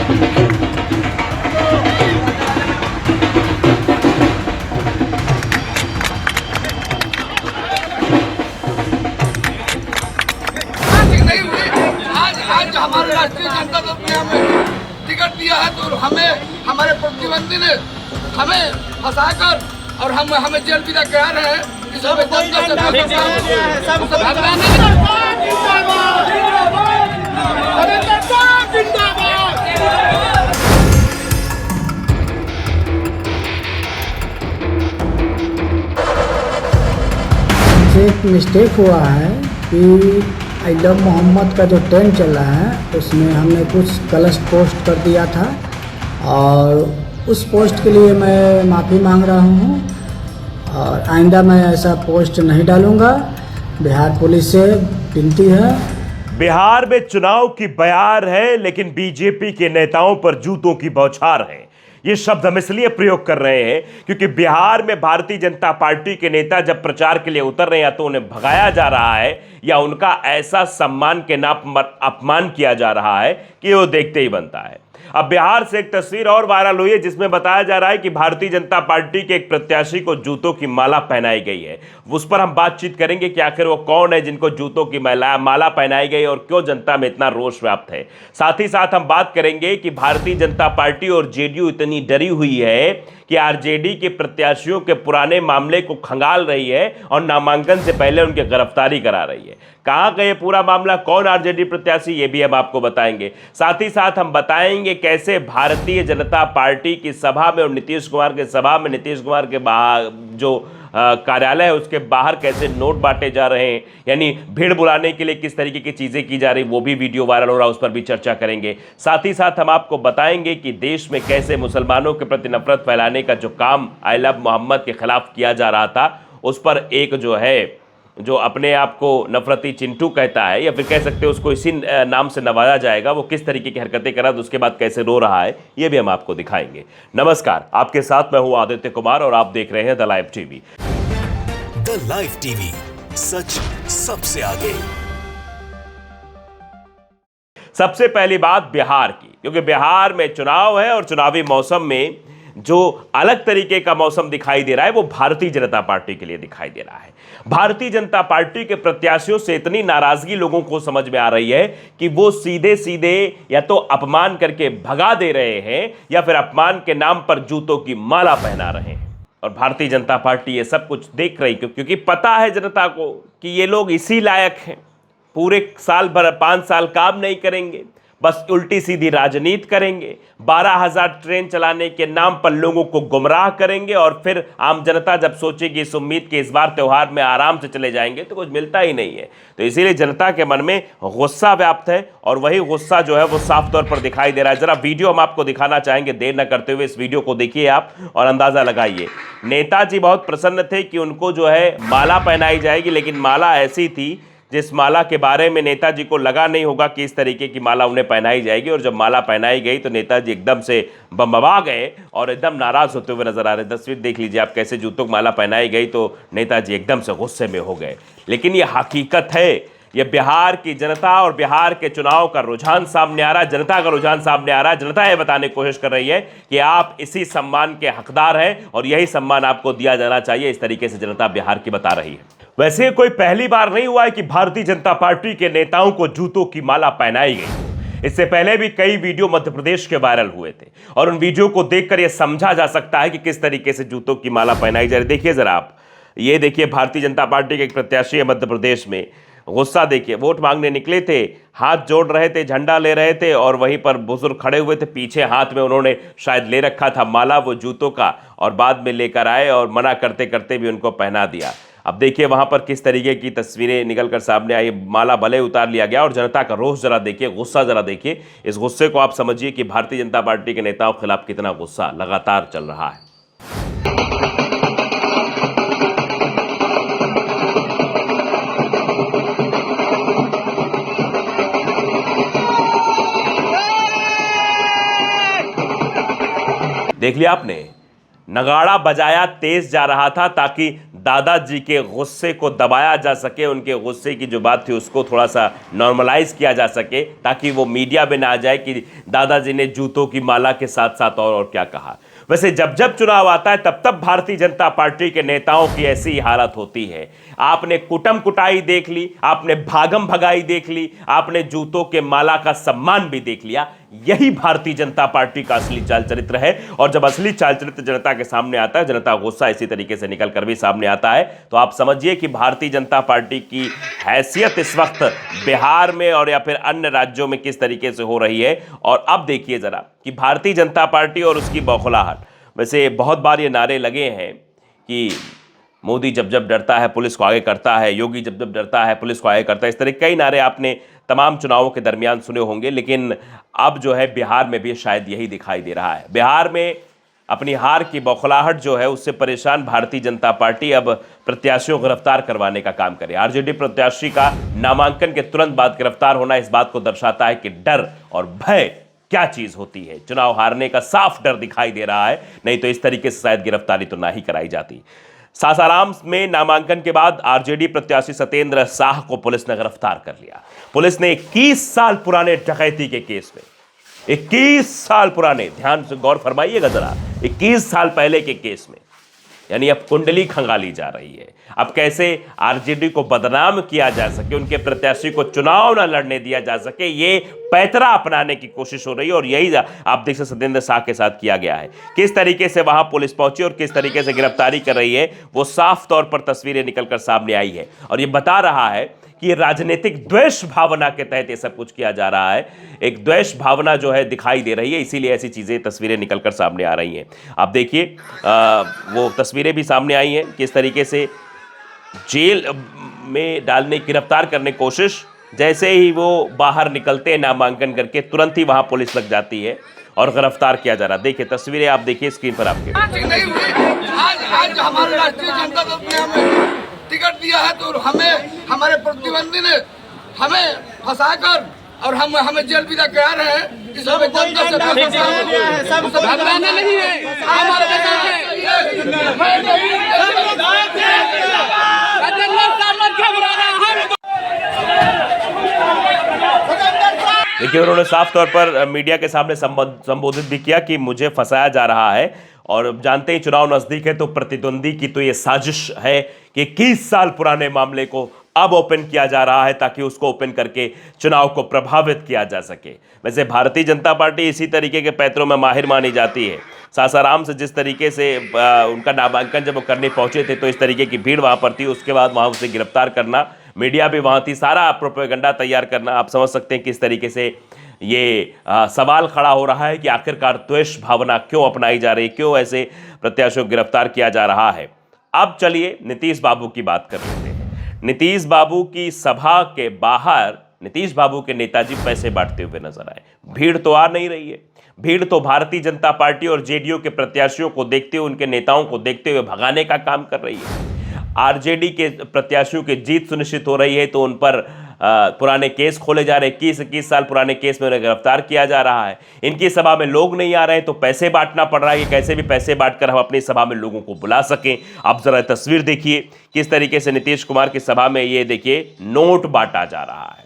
आज हमारे राष्ट्रीय जनता दल ने हमें टिकट दिया है तो हमें हमारे प्रतिद्वंदी ने हमें फंसाकर और हमें जेल विदा करा रहे हैं। एक मिस्टेक हुआ है कि आई लव मोहम्मद का जो ट्रेंड चल रहा है उसमें हमने कुछ गलत पोस्ट कर दिया था और उस पोस्ट के लिए मैं माफ़ी मांग रहा हूँ और आइंदा मैं ऐसा पोस्ट नहीं डालूँगा। बिहार पुलिस से विनती है। बिहार में चुनाव की बयार है लेकिन बीजेपी के नेताओं पर जूतों की बौछार है। ये शब्द हम इसलिए प्रयोग कर रहे हैं क्योंकि बिहार में भारतीय जनता पार्टी के नेता जब प्रचार के लिए उतर रहे हैं या तो उन्हें भगाया जा रहा है या उनका ऐसा सम्मान के नाम पर अपमान किया जा रहा है कि वो देखते ही बनता है। अब बिहार से एक तस्वीर और वायरल हुई है जिसमें बताया जा रहा है कि भारतीय जनता पार्टी के एक प्रत्याशी को जूतों की माला पहनाई गई है। उस पर हम बातचीत करेंगे कि आखिर वो कौन है जिनको जूतों की माला पहनाई गई और क्यों जनता में इतना रोष व्याप्त है। साथ ही साथ हम बात करेंगे कि भारतीय जनता पार्टी और जेडीयू इतनी डरी हुई है कि आरजेडी के प्रत्याशियों के पुराने मामले को खंगाल रही है और नामांकन से पहले उनकी गिरफ्तारी करा रही है। कहां का ये पूरा मामला, कौन आरजेडी प्रत्याशी, ये भी हम आपको बताएंगे। साथ ही साथ हम बताएंगे कैसे भारतीय जनता पार्टी की सभा में और नीतीश कुमार के सभा में नीतीश कुमार के जो कार्यालय है उसके बाहर कैसे नोट बांटे जा रहे हैं, यानी भीड़ बुलाने के लिए किस तरीके की चीज़ें की जा रही, वो भी वीडियो वायरल हो रहा है, उस पर भी चर्चा करेंगे। साथ ही साथ हम आपको बताएंगे कि देश में कैसे मुसलमानों के प्रति नफरत फैलाने का जो काम आई लव मोहम्मद के खिलाफ किया जा रहा था उस पर एक जो अपने आप को नफरती चिंटू कहता है या फिर कह सकते हो उसको इसी नाम से नवाजा जाएगा, वो किस तरीके की हरकतें करा तो उसके बाद कैसे रो रहा है, ये भी हम आपको दिखाएंगे। नमस्कार, आपके साथ मैं हूं आदित्य कुमार और आप देख रहे हैं the live TV. The live TV, सच सबसे आगे। सबसे पहली बात बिहार की, क्योंकि बिहार में चुनाव है और चुनावी मौसम में जो अलग तरीके का मौसम दिखाई दे रहा है वो भारतीय जनता पार्टी के लिए दिखाई दे रहा है। भारतीय जनता पार्टी के प्रत्याशियों से इतनी नाराजगी लोगों को समझ में आ रही है कि वो सीधे सीधे या तो अपमान करके भगा दे रहे हैं या फिर अपमान के नाम पर जूतों की माला पहना रहे हैं। और भारतीय जनता पार्टी ये सब कुछ देख रही क्योंकि पता है जनता को कि ये लोग इसी लायक हैं। पूरे साल भर 5 साल काम नहीं करेंगे, बस उल्टी सीधी राजनीति करेंगे, 12,000 ट्रेन चलाने के नाम पर लोगों को गुमराह करेंगे और फिर आम जनता जब सोचेगी इस उम्मीद के इस बार त्यौहार में आराम से चले जाएंगे तो कुछ मिलता ही नहीं है। तो इसीलिए जनता के मन में गुस्सा व्याप्त है और वही गुस्सा जो है वो साफ तौर पर दिखाई दे रहा है। जरा वीडियो हम आपको दिखाना चाहेंगे, देर न करते हुए इस वीडियो को देखिए आप और अंदाजा लगाइए। नेताजी बहुत प्रसन्न थे कि उनको जो है माला पहनाई जाएगी, लेकिन माला ऐसी थी जिस माला के बारे में नेताजी को लगा नहीं होगा कि इस तरीके की माला उन्हें पहनाई जाएगी। और जब माला पहनाई गई तो नेताजी एकदम से बम्बवा गए और एकदम नाराज होते हुए नजर आ रहे। तस्वीर देख लीजिए आप, कैसे जूतों की माला पहनाई गई तो नेताजी एकदम से गुस्से में हो गए। लेकिन यह हकीकत है, ये बिहार की जनता और बिहार के चुनाव का रुझान सामने आ रहा है, जनता का रुझान सामने आ रहा है। जनता यह बताने की कोशिश कर रही है कि आप इसी सम्मान के हकदार हैं और यही सम्मान आपको दिया जाना चाहिए। इस तरीके से जनता बिहार की बता रही है। वैसे कोई पहली बार नहीं हुआ है कि भारतीय जनता पार्टी के नेताओं को जूतों की माला पहनाई गई। इससे पहले भी कई वीडियो मध्य प्रदेश के वायरल हुए थे और उन वीडियो को देखकर यह समझा जा सकता है कि किस तरीके से जूतों की माला पहनाई जा रही। देखिए जरा आप, ये देखिए भारतीय जनता पार्टी के एक प्रत्याशी है मध्य प्रदेश में, गुस्सा देखिए, वोट मांगने निकले थे, हाथ जोड़ रहे थे, झंडा ले रहे थे और वहीं पर बुजुर्ग खड़े हुए थे, पीछे हाथ में उन्होंने शायद ले रखा था माला वो जूतों का और बाद में लेकर आए और मना करते करते भी उनको पहना दिया। अब देखिए वहां पर किस तरीके की तस्वीरें निकलकर सामने आई। माला भले उतार लिया गया और जनता का रोष जरा देखिए, गुस्सा जरा देखिए। इस गुस्से को आप समझिए कि भारतीय जनता पार्टी के नेताओं के खिलाफ कितना गुस्सा लगातार चल रहा है। देख लिया आपने, नगाड़ा बजाया तेज जा रहा था ताकि दादाजी के गुस्से को दबाया जा सके, उनके गुस्से की जो बात थी उसको थोड़ा सा नॉर्मलाइज किया जा सके, ताकि वो मीडिया में ना आ जाए कि दादाजी ने जूतों की माला के साथ साथ और क्या कहा। वैसे जब जब चुनाव आता है तब तब भारतीय जनता पार्टी के नेताओं की ऐसी ही हालत होती है। आपने कुटम कुटाई देख ली, आपने भागम भगाई देख ली, आपने जूतों के माला का सम्मान भी देख लिया। यही भारतीय जनता पार्टी का असली चाल चरित्र है। और जब असली चाल चरित्र जनता के सामने आता है, जनता गुस्सा इसी तरीके से निकल कर भी सामने आता है, तो आप समझिए कि भारतीय जनता पार्टी की हैसियत इस वक्त बिहार में और या फिर अन्य राज्यों में किस तरीके से हो रही है। और अब देखिए जरा कि भारतीय जनता पार्टी और उसकी बौखलाहट। वैसे बहुत बार ये नारे लगे हैं कि मोदी जब जब डरता है पुलिस को आगे करता है, योगी जब जब डरता है पुलिस को आगे करता है, इस तरह कई नारे आपने तमाम चुनावों के दरमियान सुने होंगे। लेकिन अब जो है बिहार में भी शायद यही दिखाई दे रहा है। बिहार में अपनी हार की बौखलाहट जो है उससे परेशान भारतीय जनता पार्टी अब प्रत्याशियों को गिरफ्तार करवाने का काम करे। आरजेडी प्रत्याशी का नामांकन के तुरंत बाद गिरफ्तार होना इस बात को दर्शाता है कि डर और भय क्या चीज होती है। चुनाव हारने का साफ डर दिखाई दे रहा है, नहीं तो इस तरीके से शायद गिरफ्तारी तो ना ही कराई जाती। सासाराम में नामांकन के बाद आरजेडी प्रत्याशी सत्येंद्र शाह को पुलिस ने गिरफ्तार कर लिया। पुलिस ने 21 साल पुराने डकैती के केस में, 21 साल पुराने, ध्यान से गौर फरमाइएगा जरा, 21 साल पहले के केस में, यानी अब कुंडली खंगाली जा रही है। अब कैसे आरजेडी को बदनाम किया जा सके, उनके प्रत्याशी को चुनाव न लड़ने दिया जा सके, ये पैतरा अपनाने की कोशिश हो रही है। और यही आप देख सकते सत्येंद्र शाह के साथ किया गया है। किस तरीके से वहां पुलिस पहुंची और किस तरीके से गिरफ्तारी कर रही है, वो साफ तौर पर तस्वीरें निकलकर सामने आई है। और ये बता रहा है कि राजनीतिक द्वेष भावना के तहत ये सब कुछ किया जा रहा है। एक द्वेष भावना जो है दिखाई दे रही है, इसीलिए ऐसी चीजें, तस्वीरें निकलकर सामने आ रही हैं। आप देखिए वो तस्वीरें भी सामने आई हैं, किस तरीके से जेल में डालने, गिरफ्तार करने की कोशिश, जैसे ही वो बाहर निकलते हैं नामांकन करके तुरंत ही वहां पुलिस लग जाती है और गिरफ्तार किया जा रहा है। देखिए तस्वीरें, आप देखिए स्क्रीन पर आपके। नहीं हुई। आज हमारे राष्ट्रीय जनता दल ने हमें टिकट दिया है, तो हमें हमारे प्रतिद्वंदी ने हमें फंसाकर और हमें जेल विदा करा रहे हैं। इसमें जनता से घबराना नहीं है। देखिए उन्होंने साफ तौर पर मीडिया के सामने संबोधित भी किया कि मुझे फंसाया जा रहा है। और जानते ही चुनाव नजदीक है तो प्रतिद्वंदी की तो ये साजिश है कि 21 साल पुराने मामले को अब ओपन किया जा रहा है ताकि उसको ओपन करके चुनाव को प्रभावित किया जा सके। वैसे भारतीय जनता पार्टी इसी तरीके के पैतरों में माहिर मानी जाती है। सासाराम से जिस तरीके से उनका नामांकन जब वो करने पहुंचे थे तो इस तरीके की भीड़ वहां पर थी, उसके बाद वहां उसे गिरफ्तार करना, मीडिया भी वहां थी, सारा प्रोपेगेंडा तैयार करना। आप समझ सकते हैं किस तरीके से ये सवाल खड़ा हो रहा है कि आखिरकार द्वेष भावना क्यों अपनाई जा रही, क्यों ऐसे प्रत्याशियों को गिरफ्तार किया जा रहा है। अब चलिए नीतीश बाबू की बात कर लेते हैं। नीतीश बाबू की सभा के बाहर नीतीश बाबू के नेताजी पैसे बांटते हुए नजर आए। भीड़ तो आ नहीं रही है, भीड़ तो भारतीय जनता पार्टी और जेडीयू के प्रत्याशियों को देखते हुए, उनके नेताओं को देखते हुए भगाने का काम कर रही है। आरजेडी के प्रत्याशियों की जीत सुनिश्चित हो रही है तो उन पर पुराने केस खोले जा रहे, 21 साल पुराने केस में उन्हें गिरफ्तार किया जा रहा है। इनकी सभा में लोग नहीं आ रहे तो पैसे बांटना पड़ रहा है कि कैसे भी पैसे बांटकर हम अपनी सभा में लोगों को बुला सकें। आप जरा तस्वीर देखिए किस तरीके से नीतीश कुमार की सभा में ये देखिए नोट बांटा जा रहा है।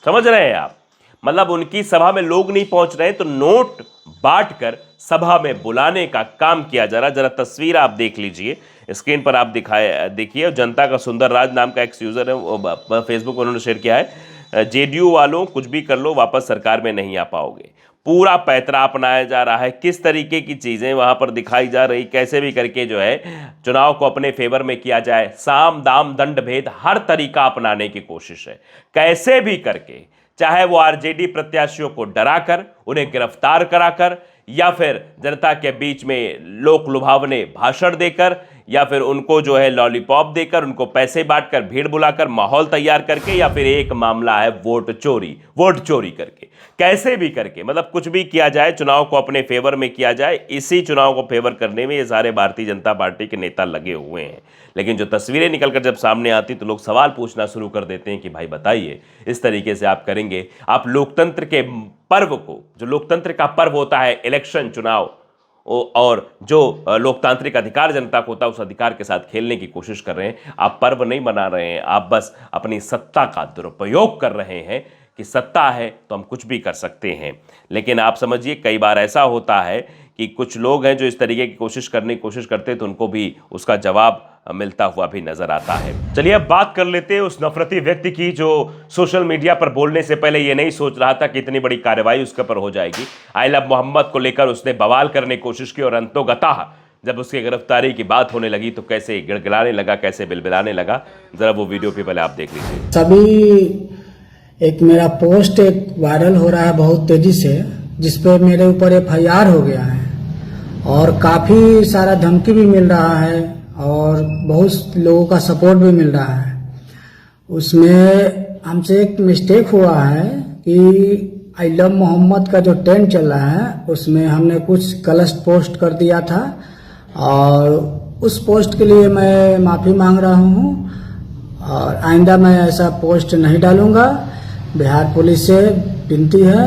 समझ रहे हैं आप, मतलब उनकी सभा में लोग नहीं पहुंच रहे तो नोट बांटकर सभा में बुलाने का काम किया जा रहा है। जरा तस्वीर आप देख लीजिए, स्क्रीन पर आप देखिए। जनता का सुंदर राज नाम का एक यूजर है, वो फेसबुक उन्होंने शेयर किया है, जेडीयू वालों कुछ भी कर लो वापस सरकार में नहीं आ पाओगे। पूरा पैतरा अपनाया जा रहा है, किस तरीके की चीजें वहां पर दिखाई जा रही, कैसे भी करके जो है चुनाव को अपने फेवर में किया जाए। साम दाम दंड भेद हर तरीका अपनाने की कोशिश है, कैसे भी करके, चाहे वो आरजेडी प्रत्याशियों को डराकर, उन्हें गिरफ्तार कराकर, या फिर जनता के बीच में लोक लुभावने भाषण देकर, या फिर उनको जो है लॉलीपॉप देकर, उनको पैसे बांटकर, भीड़ बुलाकर, माहौल तैयार करके, या फिर एक मामला है वोट चोरी करके, कैसे भी करके, मतलब कुछ भी किया जाए, चुनाव को अपने फेवर में किया जाए। इसी चुनाव को फेवर करने में ये सारे भारतीय जनता पार्टी के नेता लगे हुए हैं। लेकिन जो तस्वीरें निकलकर जब सामने आती तो लोग सवाल पूछना शुरू कर देते हैं कि भाई बताइए, इस तरीके से आप करेंगे, आप लोकतंत्र के पर्व को, जो लोकतंत्र का पर्व होता है इलेक्शन, चुनाव, और जो लोकतांत्रिक अधिकार जनता को होता है उस अधिकार के साथ खेलने की कोशिश कर रहे हैं। आप पर्व नहीं मना रहे हैं, आप बस अपनी सत्ता का दुरुपयोग कर रहे हैं कि सत्ता है तो हम कुछ भी कर सकते हैं। लेकिन आप समझिए कई बार ऐसा होता है कि कुछ लोग हैं जो इस तरीके की कोशिश करने की कोशिश करते हैं तो उनको भी उसका जवाब मिलता हुआ भी नजर आता है। चलिए अब बात कर लेते हैं उस नफरती व्यक्ति की जो सोशल मीडिया पर बोलने से पहले ये नहीं सोच रहा था कि इतनी बड़ी कार्रवाई उसके ऊपर हो जाएगी। आई लव मोहम्मद को लेकर उसने बवाल करने की कोशिश की और अंतोगतः जब उसकी गिरफ्तारी की बात होने लगी तो कैसे गिड़गिड़ाने लगा, कैसे बिलबिलाने लगा। जरा वो वीडियो भी पहले आप देख लीजिए। सभी एक मेरा पोस्ट एक वायरल हो रहा है बहुत तेजी से, जिसपे मेरे ऊपर FIR हो गया है और काफी सारा धमकी भी मिल रहा है और बहुत लोगों का सपोर्ट भी मिल रहा है। उसमें हमसे एक मिस्टेक हुआ है कि आई लव मोहम्मद का जो ट्रेंड चल रहा है उसमें हमने कुछ गलत पोस्ट कर दिया था और उस पोस्ट के लिए मैं माफ़ी मांग रहा हूँ और आइंदा मैं ऐसा पोस्ट नहीं डालूंगा। बिहार पुलिस से विनती है।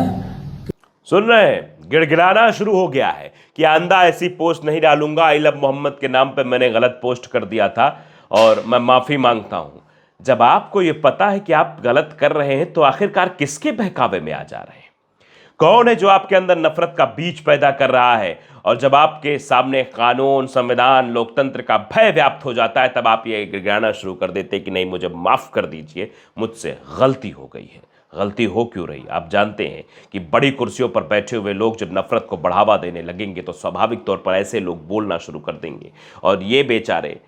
सुन रहे हैं, गिड़गिड़ाना शुरू हो गया है कि आंदा ऐसी पोस्ट नहीं डालूंगा, आई लव मोहम्मद के नाम पे मैंने गलत पोस्ट कर दिया था और मैं माफ़ी मांगता हूं। जब आपको ये पता है कि आप गलत कर रहे हैं तो आखिरकार किसके बहकावे में आ जा रहे हैं? कौन है जो आपके अंदर नफरत का बीज पैदा कर रहा है? और जब आपके सामने कानून, संविधान, लोकतंत्र का भय व्याप्त हो जाता है तब आप ये गिड़गिड़ाना शुरू कर देते कि नहीं, मुझे माफ़ कर दीजिए, मुझसे गलती हो गई है। गलती हो क्यों रही? आप जानते हैं कि बड़ी कुर्सियों पर बैठे हुए लोग जब नफरत को बढ़ावा देने लगेंगे तो स्वाभाविक तौर पर ऐसे लोग बोलना शुरू कर देंगे। और ये बेचारे,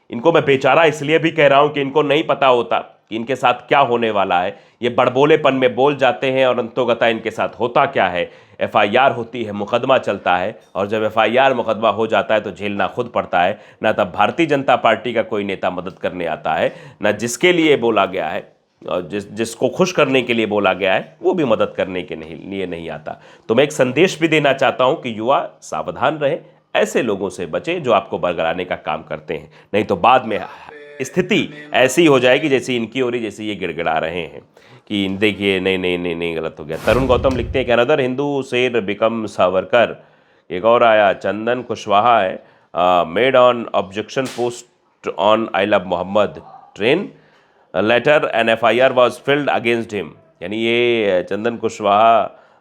इनको मैं बेचारा इसलिए भी कह रहा हूं कि इनको नहीं पता होता कि इनके साथ क्या होने वाला है। ये बड़बोलेपन में बोल जाते हैं और अंतोगता इनके साथ होता क्या है, FIR होती है, मुकदमा चलता है और जब FIR मुकदमा हो जाता है तो झेलना खुद पड़ता है। ना तब भारतीय जनता पार्टी का कोई नेता मदद करने आता है, ना जिसके लिए बोला गया है और जिसको खुश करने के लिए बोला गया है वो भी मदद करने के लिए नहीं आता। तो मैं एक संदेश भी देना चाहता हूं कि युवा सावधान रहे, ऐसे लोगों से बचें जो आपको बरगलाने का काम करते हैं, नहीं तो बाद में स्थिति ऐसी हो जाएगी जैसी इनकी हो रही, जैसे ये गिड़गिड़ा रहे हैं कि देखिए नहीं नहीं नहीं नहीं गलत हो गया। तरुण गौतम लिखते हैं कि अनदर हिंदू शेर बिकम सावरकर। एक और आया, चंदन कुशवाहा है, made on objection post on I love Mohammad train later an FIR was filed against him. यानी ये चंदन कुशवाहा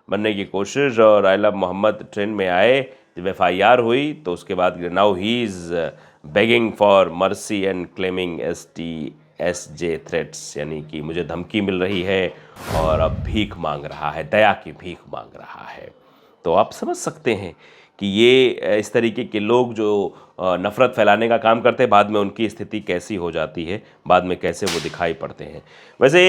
बनने की कोशिश और आई लव मोहम्मद ट्रेन में आए, जब FIR हुई तो उसके बाद now he is begging for mercy and claiming STSJ threats, यानी कि मुझे धमकी मिल रही है और अब भीख मांग रहा है, दया की भीख मांग रहा है। तो आप समझ सकते हैं कि ये इस तरीके के लोग जो नफ़रत फैलाने का काम करते हैं, बाद में उनकी स्थिति कैसी हो जाती है, बाद में कैसे वो दिखाई पड़ते हैं। वैसे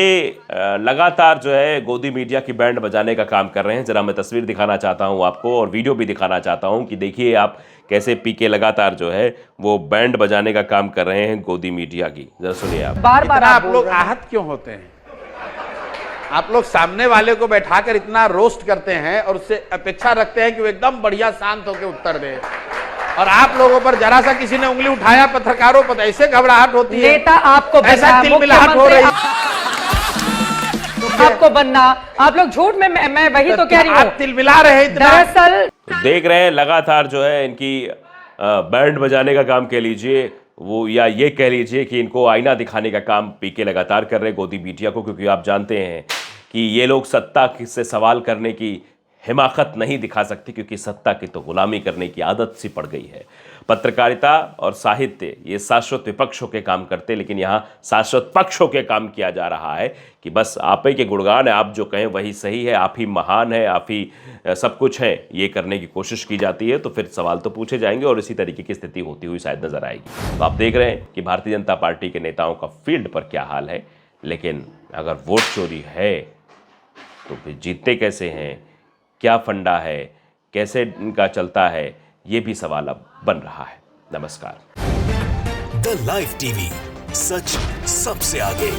लगातार जो है गोदी मीडिया की बैंड बजाने का काम कर रहे हैं। ज़रा मैं तस्वीर दिखाना चाहता हूं आपको और वीडियो भी दिखाना चाहता हूं कि देखिए आप कैसे पीके लगातार जो है वो बैंड बजाने का काम कर रहे हैं गोदी मीडिया की। जरा सुनिए आप। बार बार आप लोग आहत क्यों होते हैं? आप लोग सामने वाले को बैठाकर इतना रोस्ट करते हैं और उससे अपेक्षा रखते हैं कि वो एकदम बढ़िया शांत होकर उत्तर दे, और आप लोगों पर जरा सा किसी ने उंगली उठाया, पत्रकारों पर ऐसे घबराहट होती है, नेता आपको ऐसा तिलमिलाहट हो रही है आपको बनना। आप लोग झूठ में, मैं वही तो कह रही हूँ, आप तिलमिला रहे हैं इतना। दरअसल देख रहे हैं लगातार जो है इनकी बैंड बजाने का काम कह लीजिए वो, या ये कह लीजिए कि इनको आईना दिखाने का काम पीके लगातार कर रहे हैं गोदी मीडिया को, क्योंकि आप जानते हैं कि ये लोग सत्ता से सवाल करने की हिमाकत नहीं दिखा सकते, क्योंकि सत्ता की तो गुलामी करने की आदत सी पड़ गई है। पत्रकारिता और साहित्य ये शाश्वत विपक्षों के काम करते, लेकिन यहाँ शाश्वत पक्षों के काम किया जा रहा है कि बस आप ही के गुणगान है, आप जो कहें वही सही है, आप ही महान है, आप ही सब कुछ है, ये करने की कोशिश की जाती है। तो फिर सवाल तो पूछे जाएंगे और इसी तरीके की स्थिति होती हुई शायद नजर आएगी। तो आप देख रहे हैं कि भारतीय जनता पार्टी के नेताओं का फील्ड पर क्या हाल है। लेकिन अगर वोट चोरी है तो फिर जीतते कैसे हैं, क्या फंडा है, कैसे इनका चलता है, ये भी सवाल अब बन रहा है। नमस्कार। द लाइव टीवी, सच सबसे आगे।